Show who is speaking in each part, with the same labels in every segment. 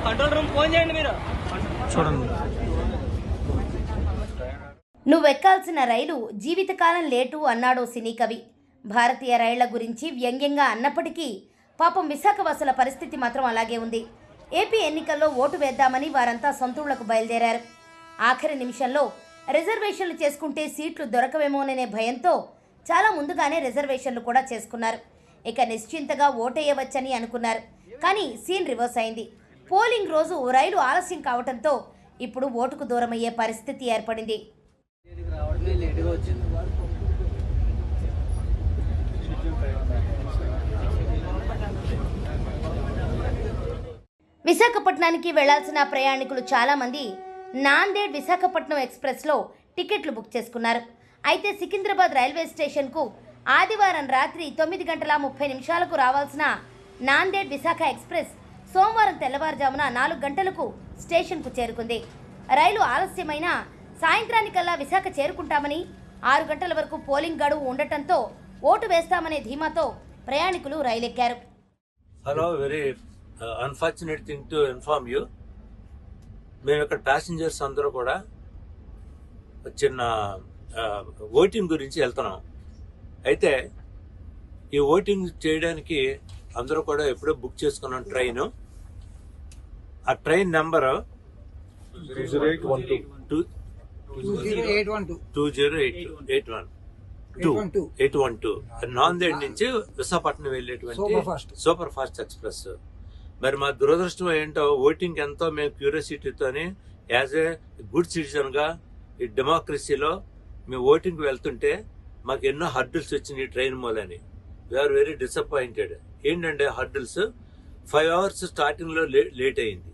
Speaker 1: Control room phone చేయండి మీరు
Speaker 2: చూడండి.
Speaker 3: నువ్వెక్కాల్సిన రైలు జీవితకాలం లేటు అన్నాడో సినీ కవి. భారతీయ రైళ్ల గురించి వ్యంగ్యంగా అన్నప్పటికీ పాపం విశాఖ వాసుల పరిస్థితి మాత్రం అలాగే ఉంది. ఏపీ ఎన్నికల్లో ఓటు వేద్దామని వారంతా సొంతూళ్లకు బయలుదేరారు. ఆఖరి నిమిషంలో రిజర్వేషన్లు చేసుకుంటే సీట్లు దొరకవేమోననే భయంతో చాలా ముందుగానే రిజర్వేషన్లు కూడా చేసుకున్నారు. ఇక నిశ్చింతగా ఓటేయవచ్చని అనుకున్నారు. కానీ సీన్ రివర్స్ అయింది. పోలింగ్ రోజు రైలు ఆలస్యం కావడంతో ఇప్పుడు ఓటుకు దూరమయ్యే పరిస్థితి ఏర్పడింది. విశాఖపట్నానికి వెళ్లాల్సిన ప్రయాణికులు చాలామంది నాందేడ్ విశాఖపట్నం ఎక్స్ప్రెస్లో టికెట్లు బుక్ చేసుకున్నారు. అయితే సికింద్రాబాద్ రైల్వే స్టేషన్కు ఆదివారం రాత్రి 9:30 రావాల్సిన నాందేడ్ విశాఖ ఎక్స్ప్రెస్ సోమవారం తెల్లవారుజామున 4 గంటలకు స్టేషన్కు చేరుకుంది. రైలు ఆలస్యమైన సాయంత్రానికల్లా విశాఖ చేరుకుంటామని 6 గంటల వరకు పోలింగ్ గడువు ఉండటంతో ఓటు వేస్తామనే ధీమాతో ప్రయాణికులు రైలెక్కారు.
Speaker 4: Hello, very unfortunate thing to inform you. మేము ఇక్కడ ప్యాసింజర్స్ అందరూ కూడా చిన్న ఓటింగ్ గురించి వెళ్తున్నాం. అయితే ఈ ఓటింగ్ చేయడానికి అందరూ కూడా ఎప్పుడో బుక్ చేసుకున్నాం ట్రైన్. ఆ ట్రైన్ నెంబర్ 812 నాందేడ్ నుంచి విశాఖపట్నం వెళ్ళేటువంటి సూపర్ ఫాస్ట్ ఎక్స్ప్రెస్. మరి మా దురదృష్టం ఏంటో, ఓటింగ్ ఎంతో మేము క్యూరియాసిటీతోని యాజ్ ఏ గుడ్ సిటిజన్ గా ఈ డెమోక్రసీలో మేము ఓటింగ్ వెళ్తుంటే మాకు ఎన్నో హర్డిల్స్ వచ్చినాయి ట్రైన్ మూలని. We're very disappointed. ఏంటంటే హర్డిల్స్ 5 hours స్టార్టింగ్ లో లేట్ అయింది.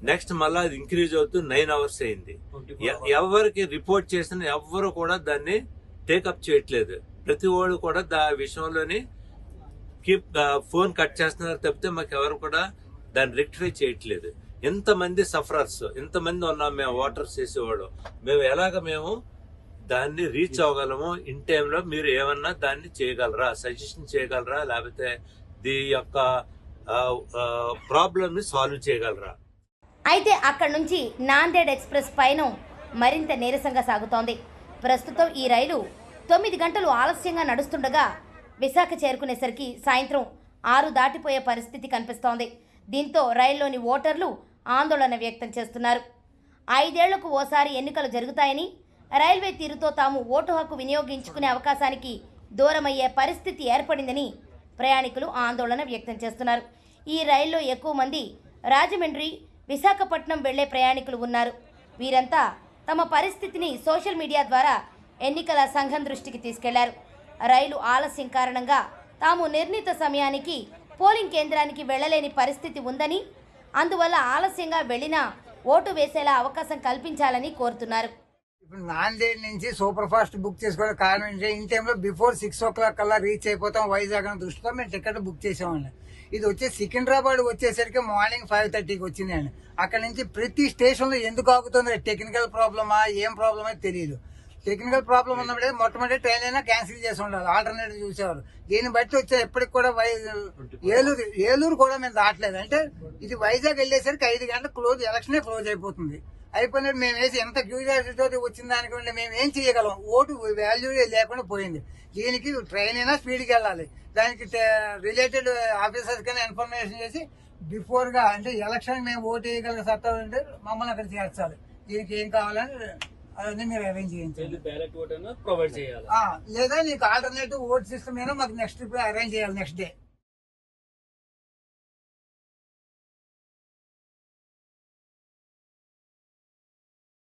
Speaker 4: నెక్స్ట్ మళ్ళీ అది ఇంక్రీజ్ అవుతూ 9 hours అయింది. ఎవరికి రిపోర్ట్ చేసిన ఎవ్వరు కూడా దాన్ని టేకప్ చేయట్లేదు. ప్రతి వాడు కూడా విషయంలోని ఫోన్ కట్ చేస్తున్నారు తప్పితే మాకు ఎవరు కూడా దాన్ని రెక్టిఫై చేయట్లేదు. ఎంతమంది సఫరర్స్, ఎంతమంది ఉన్నాం మేము ఓటర్స్ చేసేవాడు. మేము దాన్ని రీచ్ అవ్వగలము ఇన్ టైంలో. మీరు ఏమన్నా దాన్ని చేయగలరా, సజెషన్ చేయగలరా, లేకపోతే దీని యొక్క ప్రాబ్లమ్ ని సాల్వ్ చేయగలరా?
Speaker 3: అయితే అక్కడి నుంచి నాందేడ్ ఎక్స్ప్రెస్ పయనం మరింత నీరసంగా సాగుతోంది. ప్రస్తుతం ఈ రైలు 9 గంటలు ఆలస్యంగా నడుస్తుండగా విశాఖ చేరుకునేసరికి సాయంత్రం 6 దాటిపోయే పరిస్థితి కనిపిస్తోంది. దీంతో రైల్లోని ఓటర్లు ఆందోళన వ్యక్తం చేస్తున్నారు. 5 ఏళ్లకు ఓసారి ఎన్నికలు జరుగుతాయని, రైల్వే తీరుతో తాము ఓటు హక్కు వినియోగించుకునే అవకాశానికి దూరమయ్యే పరిస్థితి ఏర్పడిందని ప్రయాణికులు ఆందోళన వ్యక్తం చేస్తున్నారు. ఈ రైల్లో ఎక్కువ మంది రాజమండ్రి, విశాఖపట్నం వెళ్లే ప్రయాణికులు ఉన్నారు. వీరంతా తమ పరిస్థితిని సోషల్ మీడియా ద్వారా ఎన్నికల సంఘం దృష్టికి తీసుకెళ్లారు. రైలు ఆలస్యం కారణంగా తాము నిర్ణీత సమయానికి పోలింగ్ కేంద్రానికి వెళ్లలేని పరిస్థితి ఉందని, అందువల్ల ఆలస్యంగా వెళ్లినా ఓటు వేసేలా అవకాశం కల్పించాలని కోరుతున్నారు.
Speaker 5: ఇప్పుడు నాందేడ్ నుంచి సూపర్ ఫాస్ట్ బుక్ చేసుకోవడం కారణం ఏంటంటే ఇన్ టైంలో బిఫోర్ 6 o'clock కల్లా రీచ్ అయిపోతాం వైజాగ్ అనే దృష్టితో మేము టికెట్ బుక్ చేసామండి. ఇది వచ్చి సికింద్రాబాద్ వచ్చేసరికి మార్నింగ్ 5:30కి వచ్చిందండి. అక్కడ నుంచి ప్రతి స్టేషన్ లో ఎందుకు ఆగుతుంది, టెక్నికల్ ప్రాబ్లమా ఏం ప్రాబ్లమ్ అయితే తెలియదు. టెక్నికల్ ప్రాబ్లం ఉన్నప్పుడే మొట్టమొదటి ట్రైన్ అయినా క్యాన్సిల్ చేసి ఉండాలి, ఆల్టర్నేటివ్ చూసేవారు. దీన్ని బట్టి వచ్చే ఎప్పటికి కూడా ఏలూరు కూడా మేము దాటలేదు. అంటే ఇది వైజాగ్ వెళ్ళేసరికి 5 గంటలు ఎలక్షనే క్లోజ్ అయిపోతుంది. అయిపోయినట్టు మేము వేసి ఎంత క్యూరియాసిటీతో వచ్చిన దానికి మేము ఏం చేయగలం, ఓటు వాల్యూ లేకుండా పోయింది. దీనికి ట్రైన్ అయినా స్పీడ్కి వెళ్ళాలి. దానికి రిలేటెడ్ ఆఫీసర్స్ కన్నా ఇన్ఫర్మేషన్ చేసి బిఫోర్ గా, అంటే ఎలక్షన్ మేము ఓటు వేయగల సత్తా ఉంటే మమ్మల్ని అక్కడ చేర్చాలి. దీనికి ఏం కావాలని అవన్నీ మీరు అరేంజ్ చేయించాలి.
Speaker 1: ప్రొవైడ్ చేయాలి,
Speaker 5: లేదా నీకు ఆల్టర్నేటివ్ ఓట్ సిస్టమ్ అయినా మాకు నెక్స్ట్ అరేంజ్ చేయాలి నెక్స్ట్ డే.